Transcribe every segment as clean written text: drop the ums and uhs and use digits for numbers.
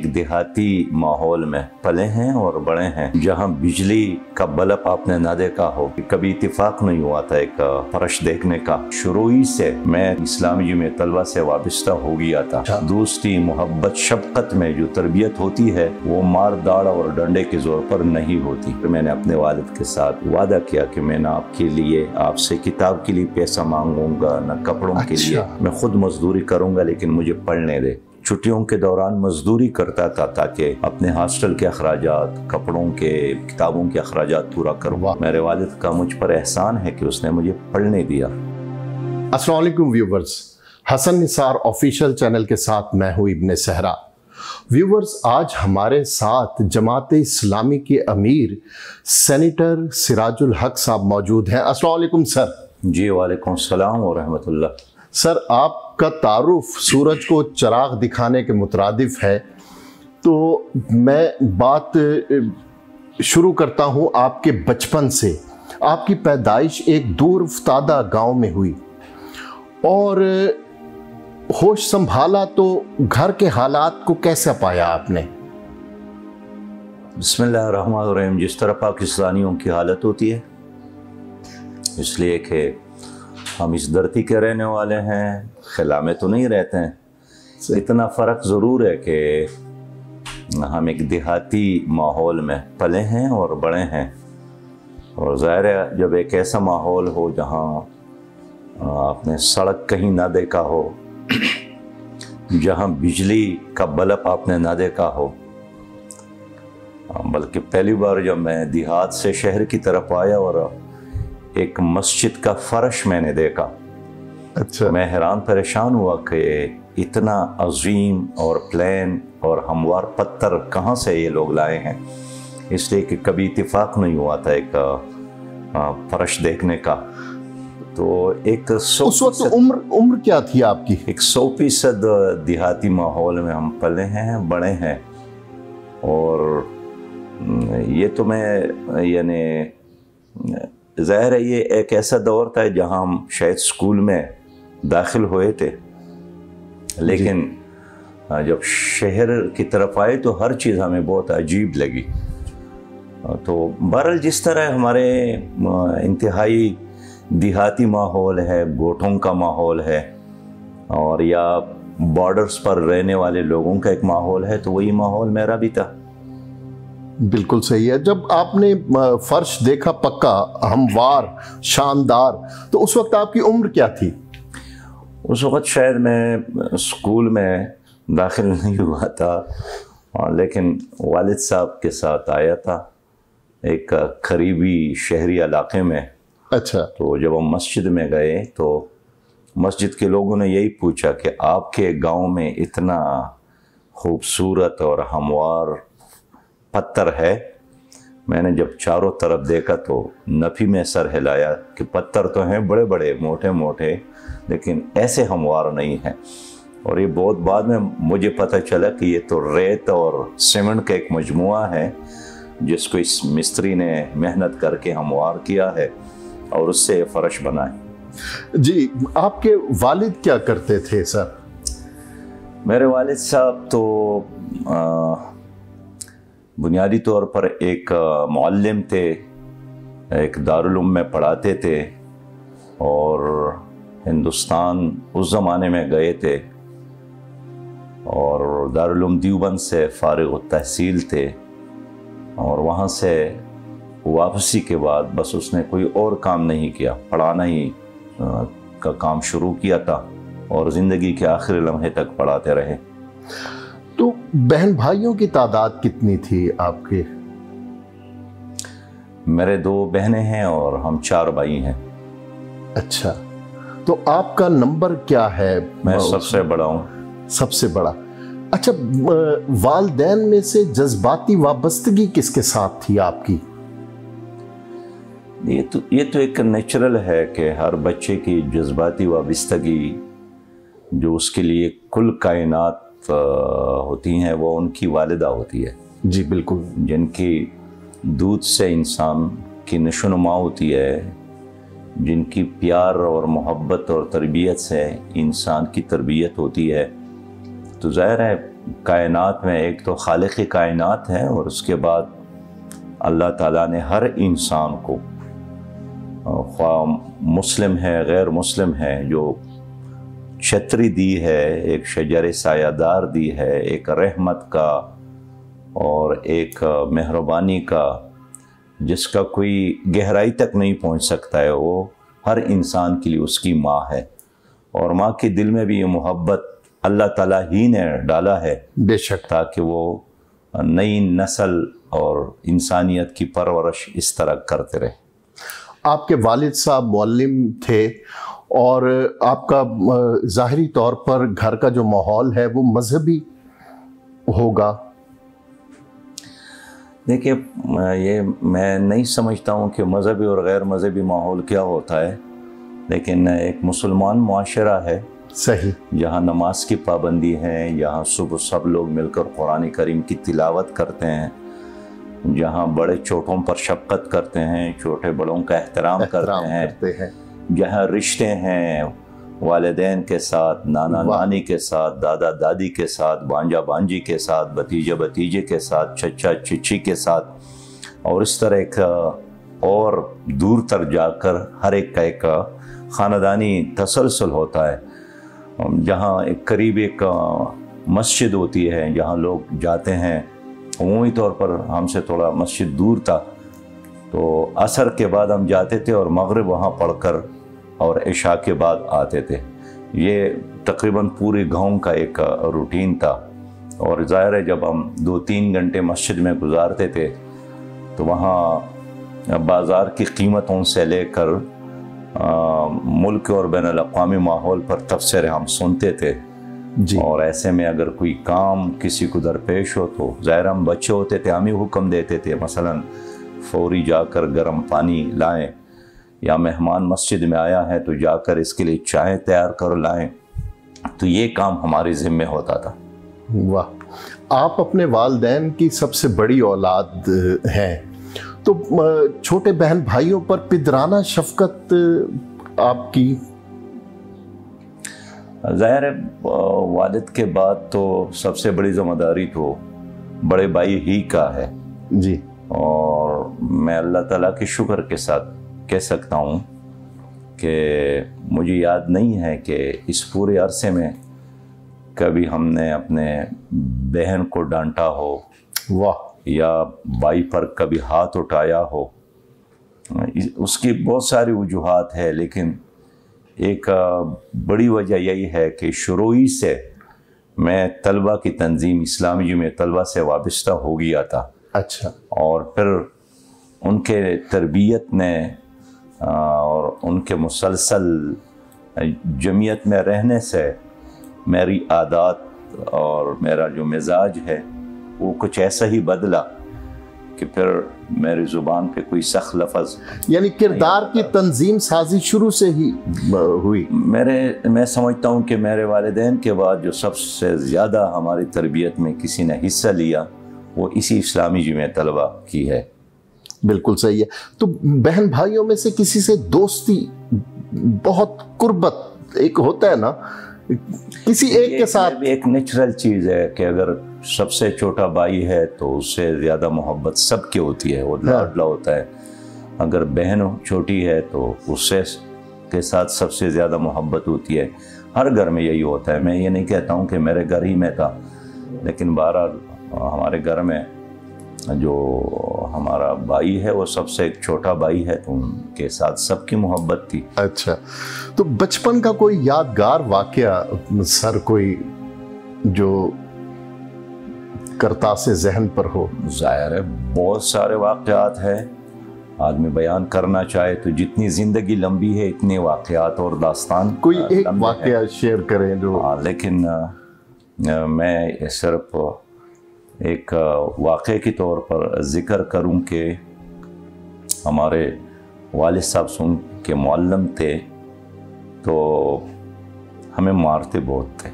ایک دیہاتی ماحول میں پلے ہیں اور بڑے ہیں جہاں بجلی کا بلب آپ نے نہ دیکھا ہو، کبھی اتفاق نہیں ہوا تھا ایک فرش دیکھنے کا۔ شروع ہی سے میں اسلامی میں طلبہ سے وابستہ ہو گیا تھا۔ دوستی، محبت، شفقت میں جو تربیت ہوتی ہے وہ مار داڑ اور ڈنڈے کے زور پر نہیں ہوتی۔ میں نے اپنے والد کے ساتھ وعدہ کیا کہ میں نہ آپ کے لیے آپ سے کتاب کے لیے پیسہ مانگوں گا، نہ کپڑوں کے لیے، میں خود مزدوری کروں گا لیکن مجھے پڑھنے دے۔ چھٹیوں کے دوران مزدوری کرتا تھا تاکہ اپنے ہاسٹل کے اخراجات، کپڑوں کے، کتابوں کے اخراجات پورا کروں۔ میرے والد کا مجھ پر احسان ہے کہ اس نے مجھے پڑھنے دیا۔ السلام علیکم ویورز، حسن نثار آفیشیل چینل کے ساتھ میں ہوں ابن صحرا۔ ویورز، آج ہمارے ساتھ جماعت اسلامی کے امیر سینیٹر سراج الحق صاحب موجود ہیں۔ السلام علیکم سر۔ جی وعلیکم السلام ورحمۃ اللہ۔ سر، آپ کا تعارف سورج کو چراغ دکھانے کے مترادف ہے، تو میں بات شروع کرتا ہوں آپ کے بچپن سے۔ آپ کی پیدائش ایک دور افتادہ گاؤں میں ہوئی اور ہوش سنبھالا تو گھر کے حالات کو کیسے پایا آپ نے؟ بسم اللہ الرحمن الرحیم۔ جس طرح پاکستانیوں کی حالت ہوتی ہے، اس لیے کہ ہم اس دھرتی کے رہنے والے ہیں، خلا میں تو نہیں رہتے ہیں۔ اتنا فرق ضرور ہے کہ ہم ایک دیہاتی ماحول میں پلے ہیں اور بڑے ہیں، اور ظاہر ہے جب ایک ایسا ماحول ہو جہاں آپ نے سڑک کہیں نہ دیکھا ہو، جہاں بجلی کا بلب آپ نے نہ دیکھا ہو، بلکہ پہلی بار جب میں دیہات سے شہر کی طرف آیا اور ایک مسجد کا فرش میں نے دیکھا، میں حیران پریشان ہوا کہ اتنا عظیم اور پلین اور ہموار پتھر کہاں سے یہ لوگ لائے ہیں، اس لیے کہ کبھی اتفاق نہیں ہوا تھا ایک فرش دیکھنے کا۔ تو ایک اس وقت عمر کیا تھی آپ کی؟ 100% دیہاتی ماحول میں ہم پلے ہیں، بڑے ہیں، اور یہ تو میں یعنی ظاہر ہے یہ ایک ایسا دور تھا جہاں ہم شاید اسکول میں داخل ہوئے تھے، لیکن جب شہر کی طرف آئے تو ہر چیز ہمیں بہت عجیب لگی۔ تو بہرحال جس طرح ہمارے انتہائی دیہاتی ماحول ہے، گوٹھوں کا ماحول ہے، اور یا بارڈرز پر رہنے والے لوگوں کا ایک ماحول ہے، تو وہی ماحول میرا بھی تھا۔ بالکل صحیح ہے۔ جب آپ نے فرش دیکھا پکا، ہموار، شاندار، تو اس وقت آپ کی عمر کیا تھی؟ اس وقت شاید میں اسکول میں داخل نہیں ہوا تھا، لیکن والد صاحب کے ساتھ آیا تھا ایک قریبی شہری علاقے میں۔ اچھا۔ تو جب ہم مسجد میں گئے تو مسجد کے لوگوں نے یہی پوچھا کہ آپ کے گاؤں میں اتنا خوبصورت اور ہموار پتھر ہے؟ میں نے جب چاروں طرف دیکھا تو نفی میں سر ہلایا کہ پتھر تو ہیں بڑے بڑے، موٹے موٹے، لیکن ایسے ہموار نہیں ہیں۔ اور یہ بہت بعد میں مجھے پتہ چلا کہ یہ تو ریت اور سیمنٹ کا ایک مجموعہ ہے جس کو اس مستری نے محنت کر کے ہموار کیا ہے اور اس سے فرش بنائے۔ جی، آپ کے والد کیا کرتے تھے سر؟ میرے والد صاحب تو بنیادی طور پر ایک معلم تھے، ایک دارالعلوم میں پڑھاتے تھے، اور ہندوستان اس زمانے میں گئے تھے، اور دارالعلوم دیوبند سے فارغ التحصیل تھے، اور وہاں سے واپسی کے بعد بس اس نے کوئی اور کام نہیں کیا، پڑھانا ہی کا کام شروع کیا تھا، اور زندگی کے آخری لمحے تک پڑھاتے رہے۔ تو بہن بھائیوں کی تعداد کتنی تھی آپ کے؟ میرے 2 بہنیں ہیں اور ہم 4 بھائی ہیں۔ اچھا، تو آپ کا نمبر کیا ہے؟ میں سب سے بڑا ہوں۔ سب سے بڑا۔ اچھا، والدین میں سے جذباتی وابستگی کس کے ساتھ تھی آپ کی؟ یہ تو ایک نیچرل ہے کہ ہر بچے کی جذباتی وابستگی جو اس کے لیے کل کائنات ہوتی ہیں وہ ان کی والدہ ہوتی ہے۔ جی بالکل۔ جن کی دودھ سے انسان کی نشو و نما ہوتی ہے، جن کی پیار اور محبت اور تربیت سے انسان کی تربیت ہوتی ہے، تو ظاہر ہے کائنات میں ایک تو خالق کائنات ہے، اور اس کے بعد اللہ تعالیٰ نے ہر انسان کو، خواہ مسلم ہے غیر مسلم ہے، جو چھتری دی ہے، ایک شجر سایہ دار دی ہے، ایک رحمت کا اور ایک مہربانی کا، جس کا کوئی گہرائی تک نہیں پہنچ سکتا ہے، وہ ہر انسان کے لیے اس کی ماں ہے۔ اور ماں کے دل میں بھی یہ محبت اللہ تعالیٰ ہی نے ڈالا ہے، بے شک، تاکہ وہ نئی نسل اور انسانیت کی پرورش اس طرح کرتے رہے۔ آپ کے والد صاحب معلم تھے، اور آپ کا ظاہری طور پر گھر کا جو ماحول ہے وہ مذہبی ہوگا۔ دیکھیے، یہ میں نہیں سمجھتا ہوں کہ مذہبی اور غیر مذہبی ماحول کیا ہوتا ہے، لیکن ایک مسلمان معاشرہ ہے، صحیح، جہاں نماز کی پابندی ہے، جہاں صبح سب لوگ مل کر قرآن کریم کی تلاوت کرتے ہیں، جہاں بڑے چھوٹوں پر شفقت کرتے ہیں، چھوٹے بڑوں کا احترام کرتے ہیں، جہاں رشتے ہیں والدین کے ساتھ، نانا نانی کے ساتھ، دادا دادی کے ساتھ، بانجا بانجی کے ساتھ، بھتیجے بھتیجے کے ساتھ، چچا چچی کے ساتھ، اور اس طرح ایک اور دور تر جا کر ہر ایک کا ایک خاندانی تسلسل ہوتا ہے، جہاں ایک قریب ایک مسجد ہوتی ہے جہاں لوگ جاتے ہیں۔ عمومی طور پر ہم سے تھوڑا مسجد دور تھا، تو عصر کے بعد ہم جاتے تھے اور مغرب وہاں پڑھ کر اور عشاء کے بعد آتے تھے۔ یہ تقریباً پورے گاؤں کا ایک روٹین تھا، اور ظاہر ہے جب ہم 2-3 گھنٹے مسجد میں گزارتے تھے تو وہاں بازار کی قیمتوں سے لے کر ملک اور بین الاقوامی ماحول پر تبصرے ہم سنتے تھے جی، اور ایسے میں اگر کوئی کام کسی کو درپیش ہو تو ظاہر ہم بچے ہوتے تھے، ہم ہی حکم دیتے تھے، مثلاً فوری جا کر گرم پانی لائیں، یا مہمان مسجد میں آیا ہے تو جا کر اس کے لیے چائے تیار کر لائیں، تو یہ کام ہمارے ذمہ ہوتا تھا۔ واہ، آپ اپنے والدین کی سب سے بڑی اولاد ہیں، تو چھوٹے بہن بھائیوں پر پدرانہ شفقت آپ کی؟ ظاہر ہے والد کے بعد تو سب سے بڑی ذمہ داری تو بڑے بھائی ہی کا ہے جی، اور میں اللہ تعالیٰ کے شکر کے ساتھ کہہ سکتا ہوں کہ مجھے یاد نہیں ہے کہ اس پورے عرصے میں کبھی ہم نے اپنے بہن کو ڈانٹا ہو، واہ، یا بھائی پر کبھی ہاتھ اٹھایا ہو۔ اس کی بہت ساری وجوہات ہے، لیکن ایک بڑی وجہ یہی ہے کہ شروعی سے میں طلبہ کی تنظیم اسلامی جمعیت طلبہ سے وابستہ ہو گیا تھا۔ اچھا، اور پھر ان کے تربیت نے اور ان کے مسلسل جمعیت میں رہنے سے میری عادات اور میرا جو مزاج ہے وہ کچھ ایسا ہی بدلا کہ پھر میری زبان پہ کوئی سخت لفظ، یعنی کردار کی تنظیم سازی شروع سے ہی ہوئی۔ میں سمجھتا ہوں کہ میرے والدین کے بعد جو سب سے زیادہ ہماری تربیت میں کسی نے حصہ لیا وہ اسی اسلامی جمعیت طلبہ کی ہے۔ بالکل صحیح ہے۔ تو بہن بھائیوں میں سے کسی سے دوستی، بہت قربت ایک ہوتا ہے نا، کسی ایک کے ساتھ؟ ایک نیچرل چیز ہے کہ اگر سب سے چھوٹا بھائی ہے تو اس سے زیادہ محبت سب کی ہوتی ہے، وہ لاڈلا ہوتا ہے۔ اگر بہن چھوٹی ہے تو اس سے کے ساتھ سب سے زیادہ محبت ہوتی ہے۔ ہر گھر میں یہی ہوتا ہے۔ میں یہ نہیں کہتا ہوں کہ میرے گھر ہی میں تھا، لیکن بہرحال ہمارے گھر میں جو ہمارا بھائی ہے وہ سب سے ایک چھوٹا بھائی ہے، تو ان کے ساتھ سب کی محبت تھی۔ اچھا، تو بچپن کا کوئی یادگار واقعہ سر کوئی جو کرتاسے ذہن پر ہو؟ ظاہر ہے بہت سارے واقعات ہیں، آدمی بیان کرنا چاہے تو جتنی زندگی لمبی ہے اتنے واقعات اور داستان کوئی ایک واقعہ شیئر کریں جو؟ لیکن میں صرف ایک واقعے کے طور پر ذکر کروں کہ ہمارے والد صاحب سن کے معلم تھے تو ہمیں مارتے بہت تھے۔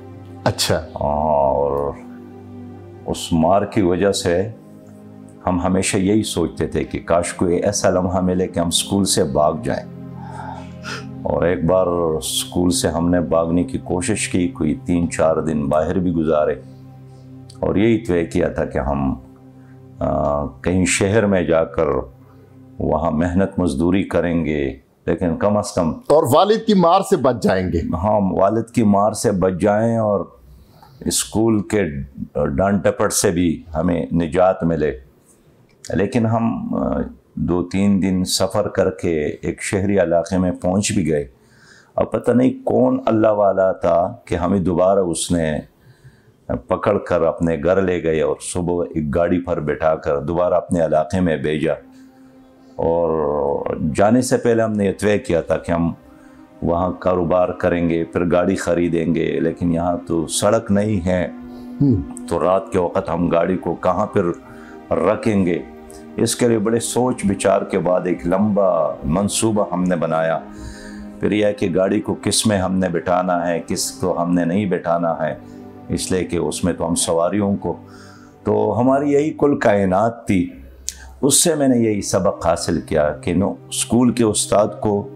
اچھا، اور اس مار کی وجہ سے ہم ہمیشہ یہی سوچتے تھے کہ کاش کوئی ایسا لمحہ ملے کہ ہم اسکول سے بھاگ جائیں۔ اور ایک بار اسکول سے ہم نے بھاگنے کی کوشش کی، کوئی 3-4 دن باہر بھی گزارے، اور یہی طے کیا تھا کہ ہم کہیں شہر میں جا کر وہاں محنت مزدوری کریں گے، لیکن کم از کم اور والد کی مار سے بچ جائیں گے. ہاں والد کی مار سے بچ جائیں اور اسکول کے ڈانٹ ڈپٹ سے بھی ہمیں نجات ملے. لیکن ہم 2-3 دن سفر کر کے ایک شہری علاقے میں پہنچ بھی گئے. اب پتہ نہیں کون اللہ والا تھا کہ ہمیں دوبارہ اس نے پکڑ کر اپنے گھر لے گئے اور صبح ایک گاڑی پر بٹھا کر دوبارہ اپنے علاقے میں بھیجا. اور جانے سے پہلے ہم نے یہ طے کیا تھا کہ ہم وہاں کاروبار کریں گے، پھر گاڑی خریدیں گے، لیکن یہاں تو سڑک نہیں ہے، تو رات کے وقت ہم گاڑی کو کہاں پھر رکھیں گے. اس کے لیے بڑے سوچ بچار کے بعد ایک لمبا منصوبہ ہم نے بنایا. پھر یہ ہے کہ گاڑی کو کس میں ہم نے بٹھانا ہے، کس کو ہم نے نہیں بٹھانا ہے، اس لیے کہ اس میں تو ہم سواریوں کو، تو ہماری یہی کل کائنات تھی. اس سے میں نے یہی سبق حاصل کیا کہ نو اسکول کے استاد کو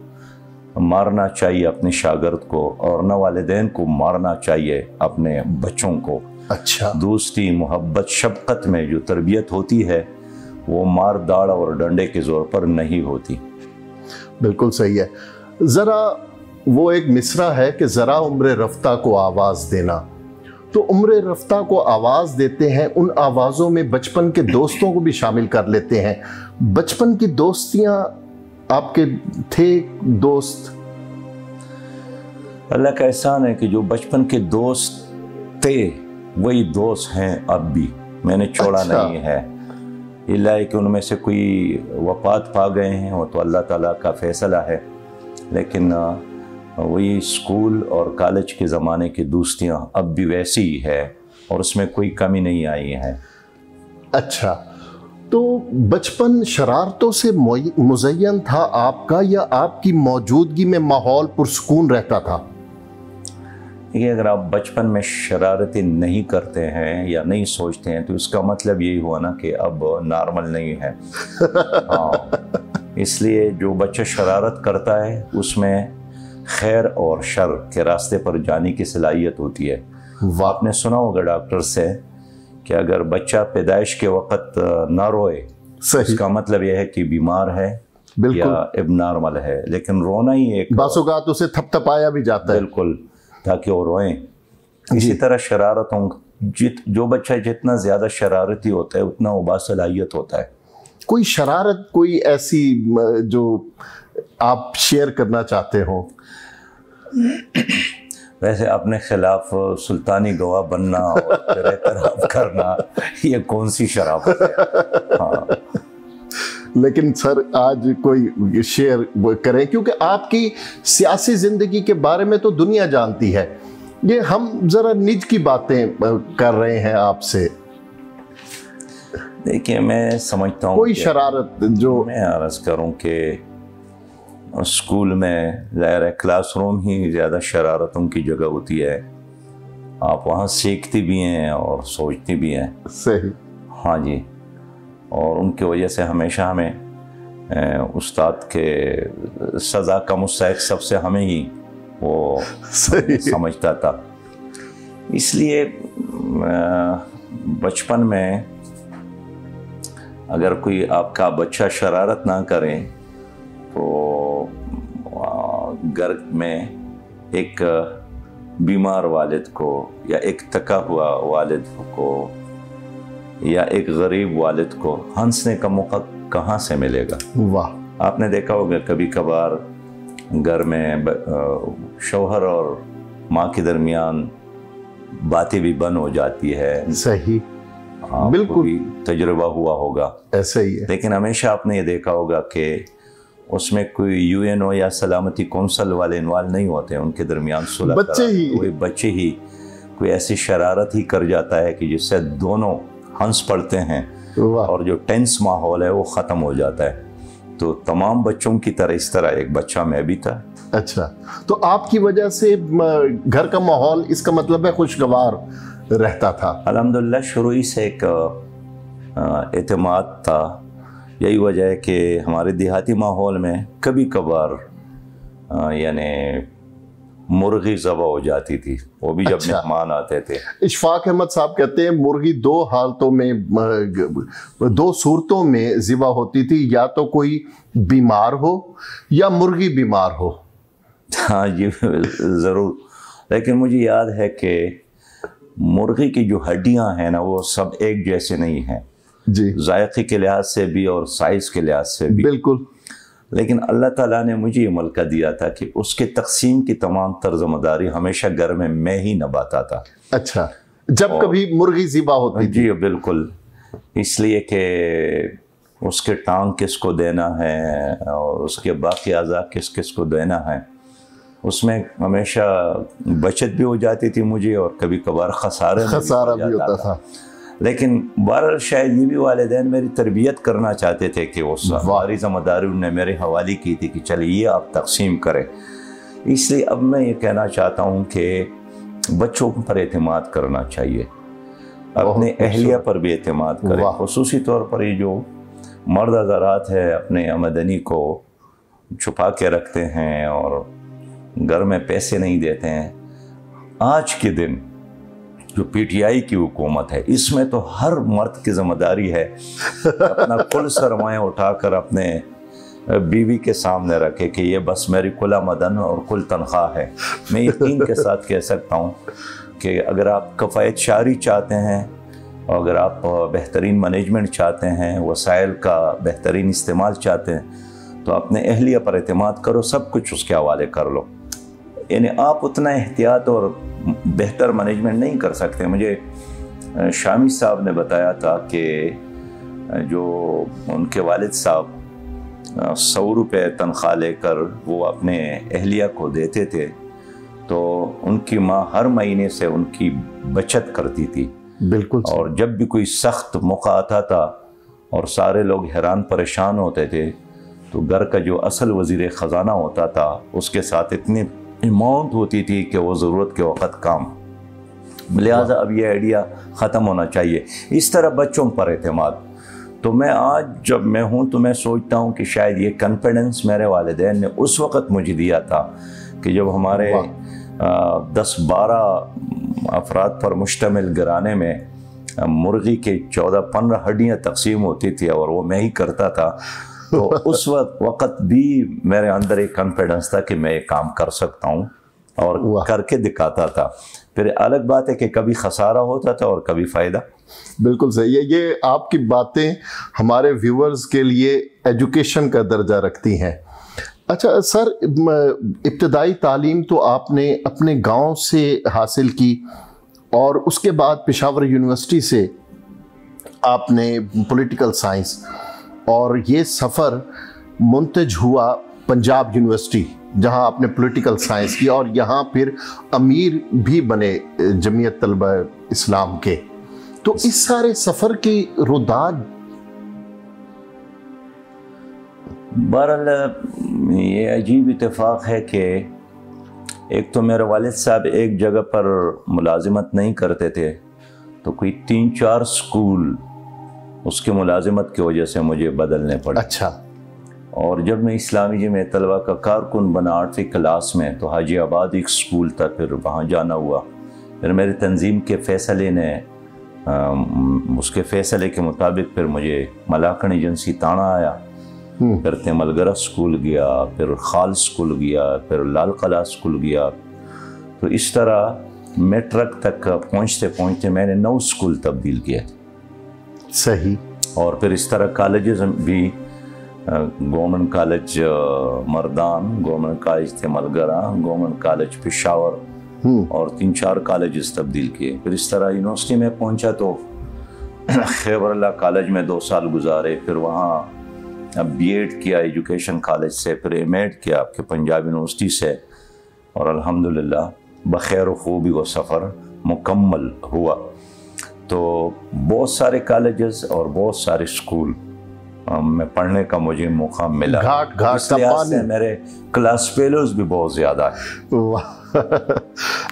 مارنا چاہیے اپنے شاگرد کو، اور نہ والدین کو مارنا چاہیے اپنے بچوں کو. اچھا. دوستی، محبت، شفقت میں جو تربیت ہوتی ہے وہ مار داڑ اور ڈنڈے کے زور پر نہیں ہوتی. بالکل صحیح ہے. ذرا وہ ایک مصرع ہے کہ ذرا عمر رفتہ کو آواز دینا، تو عمر رفتہ کو آواز دیتے ہیں، ان آوازوں میں بچپن کے دوستوں کو بھی شامل کر لیتے ہیں. بچپن کی دوستیاں آپ کے تھے دوست؟ اللہ کا احسان ہے کہ جو بچپن کے دوست تھے وہی دوست ہیں اب بھی، میں نے چھوڑا نہیں ہے. اللہ کہ ان میں سے کوئی وفات پا گئے ہیں، وہ تو اللہ تعالیٰ کا فیصلہ ہے، لیکن وہی اسکول اور کالج کے زمانے کی دوستیاں اب بھی ویسی ہی ہے اور اس میں کوئی کمی نہیں آئی ہے. اچھا. تو بچپن شرارتوں سے مزین تھا آپ کا، یا آپ کی موجودگی میں ماحول پرسکون رہتا تھا؟ کہ اگر آپ بچپن میں شرارتیں نہیں کرتے ہیں یا نہیں سوچتے ہیں تو اس کا مطلب یہی ہوا نا کہ اب نارمل نہیں ہے. ہاں، اس لیے جو بچہ شرارت کرتا ہے اس میں خیر اور شر کے راستے پر جانے کی صلاحیت ہوتی ہے. آپ نے سنا ہوگا ڈاکٹر سے کہ اگر بچہ پیدائش کے وقت نہ روئے اس کا مطلب یہ ہے کہ بیمار ہے یا اب نارمل ہے، لیکن رونا ہی ایک بعض اوقات اسے تھپ تھپایا بھی جاتا ہے. بالکل، تاکہ وہ روئیں. اسی طرح شرارتوں، جو بچہ جتنا زیادہ شرارتی ہوتا ہے اتنا وہ باصلاحیت ہوتا ہے. کوئی شرارت، کوئی ایسی جو آپ شیئر کرنا چاہتے ہوں؟ ویسے اپنے خلاف سلطانی گواہ بننا اور پھر اعتراف کرنا یہ کون سی شرافت ہے. ہاں، لیکن سر آج کوئی شیئر کریں، کیونکہ آپ کی سیاسی زندگی کے بارے میں تو دنیا جانتی ہے، یہ ہم ذرا نج کی باتیں کر رہے ہیں آپ سے. دیکھیے میں سمجھتا ہوں کوئی شرارت جو میں عرض کروں کہ اسکول میں ظاہر ہے کلاس روم ہی زیادہ شرارتوں کی جگہ ہوتی ہے، آپ وہاں سیکھتی بھی ہیں اور سوچتی بھی ہیں. صحیح. ہاں جی، اور ان کی وجہ سے ہمیشہ ہمیں استاد کے سزا کا مستحق سب سے ہمیں ہی وہ سمجھتا تھا. اس لیے بچپن میں اگر کوئی آپ کا بچہ شرارت نہ کرے تو گھر میں ایک بیمار والد کو یا ایک تھکا ہوا والد کو یا ایک غریب والد کو ہنسنے کا موقع کہاں سے ملے گا. واہ. آپ نے دیکھا ہوگا کبھی کبھار گھر میں شوہر اور ماں کے درمیان باتیں بھی بند ہو جاتی ہے. صحیح. بالکل تجربہ ہوا ہوگا ایسا ہی ہے. لیکن ہمیشہ آپ نے یہ دیکھا ہوگا کہ اس میں کوئی یو این او یا سلامتی کونسل والے انوالو نہیں ہوتے ہیں، ان کے درمیان صلح بچے ہی کوئی ایسی شرارت ہی کر جاتا ہے کہ جس سے دونوں ہنس پڑتے ہیں اور جو ٹینس ماحول ہے وہ ختم ہو جاتا ہے. تو تمام بچوں کی طرح اس طرح ایک بچہ میں بھی تھا. اچھا، تو آپ کی وجہ سے گھر کا ماحول اس کا مطلب ہے خوشگوار رہتا تھا؟ الحمدللہ شروع ہی سے ایک اعتماد تھا. یہی وجہ ہے کہ ہمارے دیہاتی ماحول میں کبھی کبھار یعنی مرغی ذبح ہو جاتی تھی، وہ بھی جب مہمان آتے تھے۔ اشفاق احمد صاحب کہتے ہیں مرغی دو حالتوں میں، دو صورتوں میں ذبح ہوتی تھی، یا تو کوئی بیمار ہو یا مرغی بیمار ہو۔ ہاں جی ضرور، لیکن مجھے یاد ہے کہ مرغی کی جو ہڈیاں ہیں نا وہ سب ایک جیسے نہیں ہیں جی، ذائقے کے لحاظ سے بھی اور سائز کے لحاظ سے بھی، بالکل۔ لیکن اللہ تعالیٰ نے مجھے یہ ملکہ دیا تھا کہ اس کے تقسیم کی تمام تر ذمہ داری ہمیشہ گھر میں ہی نبھاتا تھا۔ اچھا، جب کبھی مرغی ذبح ہوتی تھی؟ جی بالکل، اس لیے کہ اس کے ٹانگ کس کو دینا ہے اور اس کے باقی اعضاء کس کس کو دینا ہے، اس میں ہمیشہ بچت بھی ہو جاتی تھی مجھے، اور کبھی کبھار خسارہ بھی ہوتا تھا۔ لیکن بہرحال شاید یہ بھی والدین میری تربیت کرنا چاہتے تھے کہ وہ ساری ذمہ داری انہوں نے میرے حوالے کی تھی کہ چلیے یہ آپ تقسیم کریں۔ اس لیے اب میں یہ کہنا چاہتا ہوں کہ بچوں پر اعتماد کرنا چاہیے، اپنے اہلیہ پر بھی اعتماد کریں، خصوصی طور پر یہ جو مرد حضرات ہے اپنے آمدنی کو چھپا کے رکھتے ہیں اور گھر میں پیسے نہیں دیتے ہیں۔ آج کے دن جو پی ٹی آئی کی حکومت ہے اس میں تو ہر مرد کی ذمہ داری ہے اپنا کل سرمایہ اٹھا کر اپنے بیوی کے سامنے رکھے کہ یہ بس میری کل آمدن اور کل تنخواہ ہے۔ میں یقین کے ساتھ کہہ سکتا ہوں کہ اگر آپ کفایت شعاری چاہتے ہیں اور اگر آپ بہترین مینجمنٹ چاہتے ہیں، وسائل کا بہترین استعمال چاہتے ہیں، تو اپنے اہلیہ پر اعتماد کرو، سب کچھ اس کے حوالے کر لو۔ یعنی آپ اتنا احتیاط اور بہتر مینجمنٹ نہیں کر سکتے۔ مجھے شامی صاحب نے بتایا تھا کہ جو ان کے والد صاحب 100 روپے تنخواہ لے کر وہ اپنے اہلیہ کو دیتے تھے، تو ان کی ماں ہر مہینے سے ان کی بچت کرتی تھی۔ بالکل، اور جب بھی کوئی سخت موقع آتا تھا اور سارے لوگ حیران پریشان ہوتے تھے تو گھر کا جو اصل وزیر خزانہ ہوتا تھا اس کے ساتھ اتنی اماؤنٹ ہوتی تھی کہ وہ ضرورت کے وقت کام، لہٰذا اب یہ آئیڈیا ختم ہونا چاہیے۔ اس طرح بچوں پر اعتماد، تو میں آج جب میں ہوں تو میں sوچتا ہوں کہ شاید یہ کانفیڈنس میرے والدین نے اس وقت مجھے دیا تھا کہ جب ہمارے 10-12 افراد پر مشتمل گھرانے میں مرغی کے 14-15 ہڈیاں تقسیم ہوتی تھی اور وہ میں ہی کرتا تھا، تو اس وقت بھی میرے اندر ایک کانفیڈنس تھا کہ میں یہ کام کر سکتا ہوں اور کر کے دکھاتا تھا۔ پھر الگ بات ہے کہ کبھی خسارہ ہوتا تھا اور کبھی فائدہ۔ بالکل صحیح ہے، یہ آپ کی باتیں ہمارے ویورز کے لیے ایجوکیشن کا درجہ رکھتی ہیں۔ اچھا سر، ابتدائی تعلیم تو آپ نے اپنے گاؤں سے حاصل کی اور اس کے بعد پشاور یونیورسٹی سے آپ نے پولیٹیکل سائنس، اور یہ سفر منتج ہوا پنجاب یونیورسٹی جہاں آپ نے پولیٹیکل سائنس کی، اور یہاں پھر امیر بھی بنے جمعیت طلبہ اسلام کے۔ تو اس سارے سفر کی روداد؟ بہرحال یہ عجیب اتفاق ہے کہ ایک تو میرے والد صاحب ایک جگہ پر ملازمت نہیں کرتے تھے، تو کوئی 3-4 سکول اس کے ملازمت کی وجہ سے مجھے بدلنے پڑے۔ اچھا، اور جب میں اسلامی جمعیت طلبہ کا کارکن بنا 8ویں کلاس میں تو حاجی آباد ایک سکول تھا، پھر وہاں جانا ہوا۔ پھر میری تنظیم کے فیصلے نے اس کے فیصلے کے مطابق پھر مجھے ملاکن ایجنسی تانا آیا، پھر تیملگرہ سکول گیا، پھر خال سکول گیا، پھر لال قلعہ سکول گیا۔ تو اس طرح میٹرک تک پہنچتے پہنچتے میں نے 9 سکول تبدیل کیے۔ صحیح۔ اور پھر اس طرح کالجز بھی، government college Mardan, government college Timergara, government college Peshawar, اور 3-4 کالجز تبدیل کیے۔ پھر اس طرح یونیورسٹی میں پہنچا تو خیبر اللہ کالج میں 2 سال گزارے، پھر وہاں بی ایڈ کیا ایجوکیشن کالج سے، پھر ایم ایڈ کیا آپ کے پنجاب یونیورسٹی سے، اور الحمدللہ بخیر و خوبی وہ سفر مکمل ہوا۔ تو بہت سارے کالجز اور بہت سارے سکول میں پڑھنے کا مجھے موقع ملا، گھاٹ گھاٹ اس لحاظ سے میرے کلاس فیلوز بھی بہت زیادہ ہے۔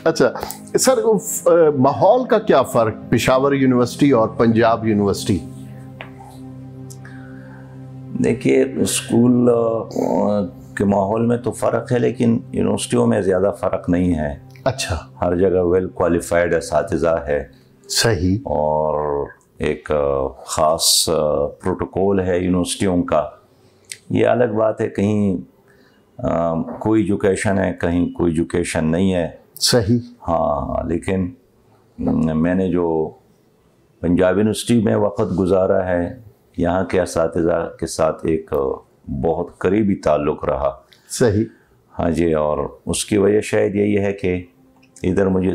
اچھا سر، ماحول کا کیا فرق پشاور یونیورسٹی اور پنجاب یونیورسٹی؟ دیکھیے اسکول کے ماحول میں تو فرق ہے، لیکن یونیورسٹیوں میں زیادہ فرق نہیں ہے. اچھا. ہر جگہ ویل کوالیفائڈ اساتذہ ہے. صحیح. اور ایک خاص پروٹوکول ہے یونیورسٹیوں کا. یہ الگ بات ہے، کہیں کوئی ایجوکیشن ہے، کہیں کوئی ایجوکیشن نہیں ہے. صحیح. ہاں، لیکن میں نے جو پنجاب یونیورسٹی میں وقت گزارا ہے، یہاں کے اساتذہ کے ساتھ ایک بہت قریبی تعلق رہا. صحیح. ہاں جی. اور اس کی وجہ شاید یہی ہے کہ ادھر مجھے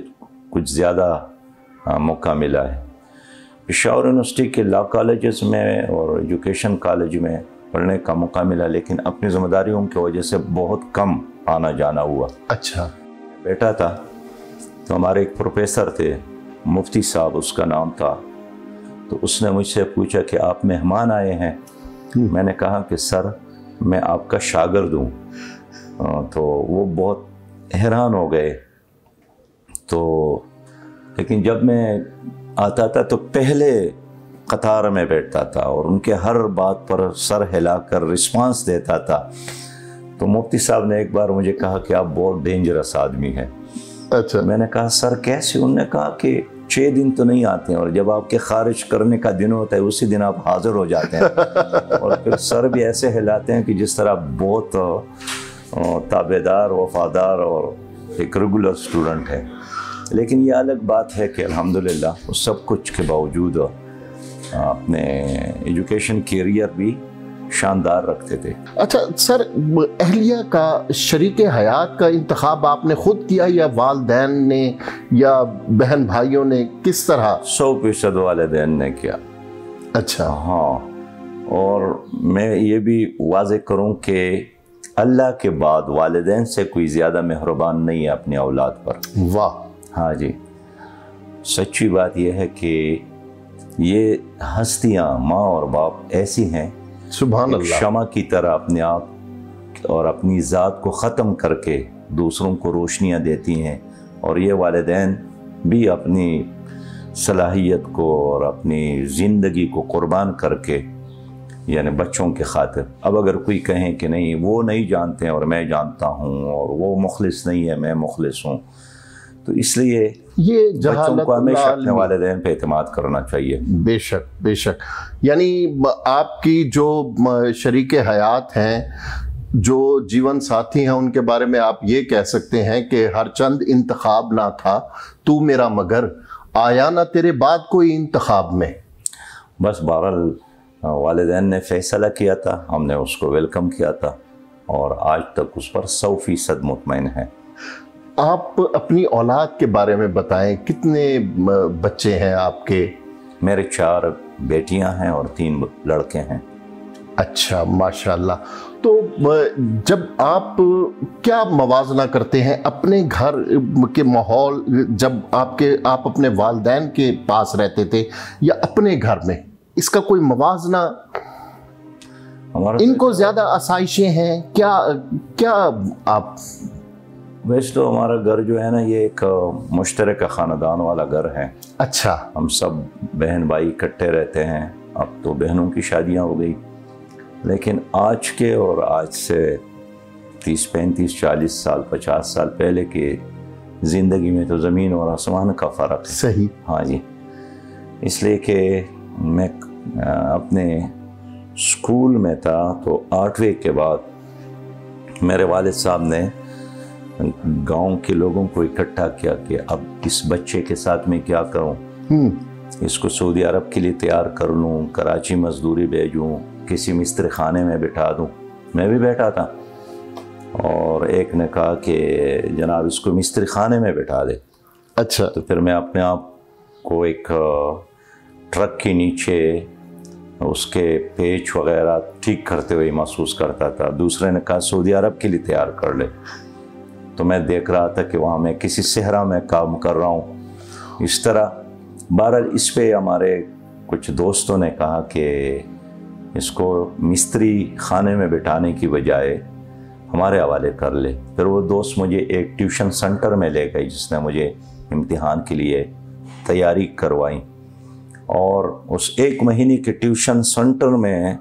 کچھ زیادہ موقع ملا ہے. پشاور یونیورسٹی کے لا کالجز میں اور ایجوکیشن کالج میں پڑھنے کا موقع ملا، لیکن اپنی ذمہ داریوں کی وجہ سے بہت کم آنا جانا ہوا. اچھا. بیٹا تھا تو ہمارے ایک پروفیسر تھے، مفتی صاحب اس کا نام تھا. تو اس نے مجھ سے پوچھا کہ آپ مہمان آئے ہیں. میں نے کہا کہ سر میں آپ کا شاگرد ہوں. تو وہ بہت حیران ہو گئے. تو لیکن جب میں آتا تھا تو پہلے قطار میں بیٹھتا تھا اور ان کے ہر بات پر سر ہلا کر رسپانس دیتا تھا. تو مفتی صاحب نے ایک بار مجھے کہا کہ آپ بہت ڈینجرس آدمی ہیں. اچھا. میں نے کہا سر کیسے؟ انہوں نے کہا کہ 6 دن تو نہیں آتے ہیں، اور جب آپ کے خارج کرنے کا دن ہوتا ہے اسی دن آپ حاضر ہو جاتے ہیں. اور پھر سر بھی ایسے ہلاتے ہیں کہ جس طرح بہت تابعدار، وفادار اور ایک ریگولر اسٹوڈنٹ ہے. لیکن یہ الگ بات ہے کہ الحمدللہ اس سب کچھ کے باوجود اپنے ایجوکیشن کیریئر بھی شاندار رکھتے تھے. اچھا سر، اہلیہ کا شریک حیات کا انتخاب آپ نے خود کیا یا والدین نے یا بہن بھائیوں نے؟ کس طرح؟ 100% والدین نے کیا. اچھا. ہاں. اور میں یہ بھی واضح کروں کہ اللہ کے بعد والدین سے کوئی زیادہ مہربان نہیں ہے اپنی اولاد پر. واہ. ہاں جی. سچی بات یہ ہے کہ یہ ہستیاں ماں اور باپ ایسی ہیں، سبحان اللہ، شمع کی طرح اپنے آپ اور اپنی ذات کو ختم کر کے دوسروں کو روشنیاں دیتی ہیں. اور یہ والدین بھی اپنی صلاحیت کو اور اپنی زندگی کو قربان کر کے، یعنی بچوں کے خاطر. اب اگر کوئی کہیں کہ نہیں وہ نہیں جانتے ہیں اور میں جانتا ہوں، اور وہ مخلص نہیں ہے میں مخلص ہوں، تو اس لیے یہ بچوں کو ہمیشہ اپنے والدین پہ اعتماد کرنا چاہیے. بے شک بے شک. یعنی آپ کی جو شریک حیات ہیں، جو جیون ساتھی ہیں، ان کے بارے میں آپ یہ کہہ سکتے ہیں کہ ہر چند انتخاب نہ تھا تو میرا مگر، آیا نہ تیرے بعد کوئی انتخاب میں. بس بہرحال والدین نے فیصلہ کیا تھا، ہم نے اس کو ویلکم کیا تھا، اور آج تک اس پر 100% مطمئن ہیں. آپ اپنی اولاد کے بارے میں بتائیں، کتنے بچے ہیں آپ کے؟ میرے 4 بیٹیاں ہیں اور 3 لڑکے ہیں. اچھا ماشاءاللہ. تو جب آپ کیا موازنہ کرتے ہیں اپنے گھر کے ماحول، جب آپ اپنے والدین کے پاس رہتے تھے یا اپنے گھر میں، اس کا کوئی موازنہ؟ ان کو زیادہ آسائشیں ہیں کیا آپ؟ ویسے تو ہمارا گھر جو ہے نا، یہ ایک مشترکہ خاندان والا گھر ہے. اچھا. ہم سب بہن بھائی اکٹھے رہتے ہیں. اب تو بہنوں کی شادیاں ہو گئی، لیکن آج کے اور آج سے 30 35 40 سال 50 سال پہلے کے زندگی میں تو زمین اور آسمان کا فرق ہے. صحیح. ہاں جی. اس لیے کہ میں اپنے اسکول میں تھا تو 8ویں کے بعد میرے والد صاحب نے گاؤں کے لوگوں کو اکٹھا کیا کہ اب اس بچے کے ساتھ میں کیا کروں. اس کو سعودی عرب کے لیے تیار کر لوں، کراچی مزدوری بھیجوں، کسی مستری خانے میں بٹھا دوں. میں بھی بیٹھا تھا، اور ایک نے کہا کہ جناب اس کو مستری خانے میں بٹھا دے. اچھا. تو پھر میں اپنے آپ کو ایک ٹرک کے نیچے اس کے پیچ وغیرہ ٹھیک کرتے ہوئے محسوس کرتا تھا. دوسرے نے کہا سعودی عرب کے لیے تیار کر لے. تو میں دیکھ رہا تھا کہ وہاں میں کسی صحرا میں کام کر رہا ہوں. اس طرح بہرحال اس پہ ہمارے کچھ دوستوں نے کہا کہ اس کو مستری خانے میں بٹھانے کی بجائے ہمارے حوالے کر لے. پھر وہ دوست مجھے ایک ٹیوشن سنٹر میں لے گئے جس نے مجھے امتحان کے لیے تیاری کروائی. اور اس 1 مہینے کے ٹیوشن سنٹر میں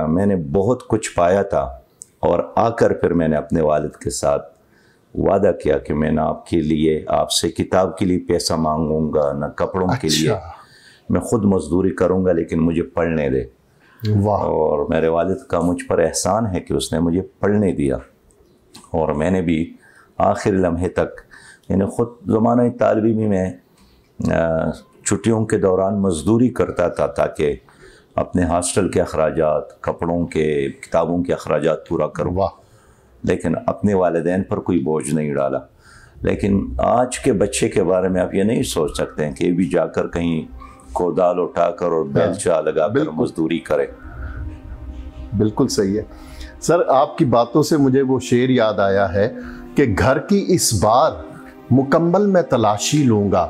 میں نے بہت کچھ پایا تھا. اور آ کر پھر میں نے اپنے والد کے ساتھ وعدہ کیا کہ میں نہ آپ کے لیے آپ سے کتاب کے لیے پیسہ مانگوں گا، نہ کپڑوں کے لیے، میں خود مزدوری کروں گا، لیکن مجھے پڑھنے دے۔ اور میرے والد کا مجھ پر احسان ہے کہ اس نے مجھے پڑھنے دیا، اور میں نے بھی آخر لمحے تک، یعنی خود زمانہ طالب علمی میں چھٹیوں کے دوران مزدوری کرتا تھا تاکہ اپنے ہاسٹل کے اخراجات، کپڑوں کے، کتابوں کے اخراجات پورا کروں، لیکن اپنے والدین پر کوئی بوجھ نہیں ڈالا۔ لیکن آج کے بچے کے بارے میں آپ یہ نہیں سوچ سکتے ہیں کہ یہ بھی جا کر کہیں کودال اٹھا کر اور بیلچہ لگا کر مزدوری کرے۔ بالکل صحیح ہے سر، آپ کی باتوں سے مجھے وہ شعر یاد آیا ہے کہ گھر کی اس بار مکمل میں تلاشی لوں گا،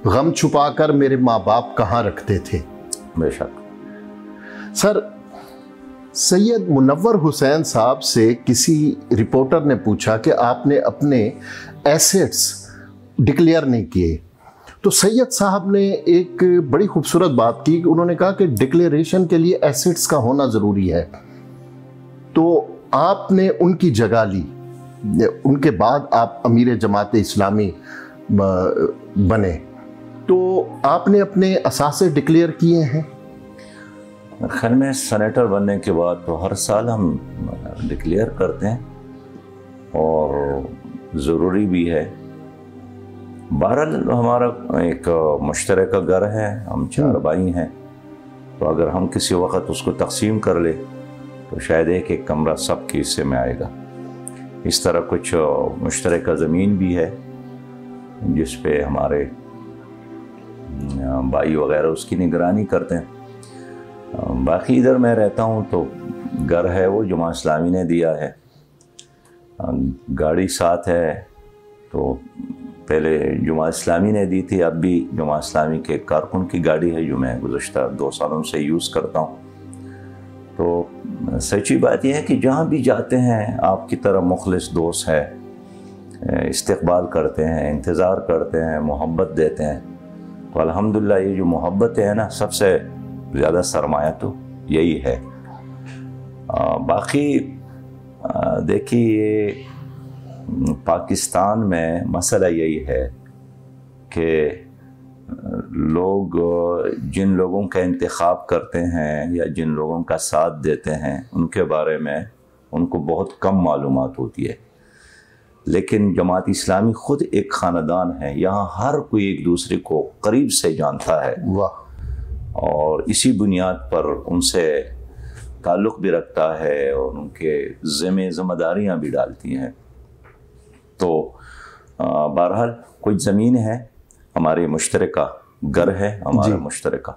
غم چھپا کر میرے ماں باپ کہاں رکھتے تھے۔ بے شک سر، سید منور حسین صاحب سے کسی رپورٹر نے پوچھا کہ آپ نے اپنے ایسیٹس ڈکلیئر نہیں کیے، تو سید صاحب نے ایک بڑی خوبصورت بات کی کہ انہوں نے کہا کہ ڈکلیریشن کے لیے ایسیٹس کا ہونا ضروری ہے، تو آپ نے ان کی جگہ لی، ان کے بعد آپ امیر جماعت اسلامی بنے، تو آپ نے اپنے اثاثے ڈکلیئر کیے ہیں؟ خیر میں سینیٹر بننے کے بعد تو ہر سال ہم ڈکلیئر کرتے ہیں اور ضروری بھی ہے۔ بہرحال ہمارا ایک مشترکہ گھر ہے، ہم 4 بھائی ہیں، تو اگر ہم کسی وقت اس کو تقسیم کر لے تو شاید ایک کمرہ سب کے حصے میں آئے گا۔ اس طرح کچھ مشترکہ زمین بھی ہے جس پہ ہمارے بھائی وغیرہ اس کی نگرانی کرتے ہیں۔ باقی ادھر میں رہتا ہوں تو گھر ہے وہ جماعت اسلامی نے دیا ہے، گاڑی ساتھ ہے تو پہلے جماعت اسلامی نے دی تھی، اب بھی جماعت اسلامی کے کارکن کی گاڑی ہے جو میں گزشتہ 2 سالوں سے یوز کرتا ہوں۔ تو سچی بات یہ ہے کہ جہاں بھی جاتے ہیں آپ کی طرح مخلص دوست ہے، استقبال کرتے ہیں، انتظار کرتے ہیں، محبت دیتے ہیں، تو الحمدللہ یہ جو محبت ہے نا، سب سے زیادہ سرمایہ تو یہی ہے۔ باقی دیکھیے پاکستان میں مسئلہ یہی ہے کہ لوگ جن لوگوں کا انتخاب کرتے ہیں یا جن لوگوں کا ساتھ دیتے ہیں ان کے بارے میں ان کو بہت کم معلومات ہوتی ہے، لیکن جماعت اسلامی خود ایک خاندان ہے، یہاں ہر کوئی ایک دوسرے کو قریب سے جانتا ہے اور اسی بنیاد پر ان سے تعلق بھی رکھتا ہے اور ان کے ذمہ داریاں بھی ڈالتی ہیں۔ تو بہرحال کچھ زمین ہے، ہمارے مشترکہ گھر ہے، ہمارا مشترکہ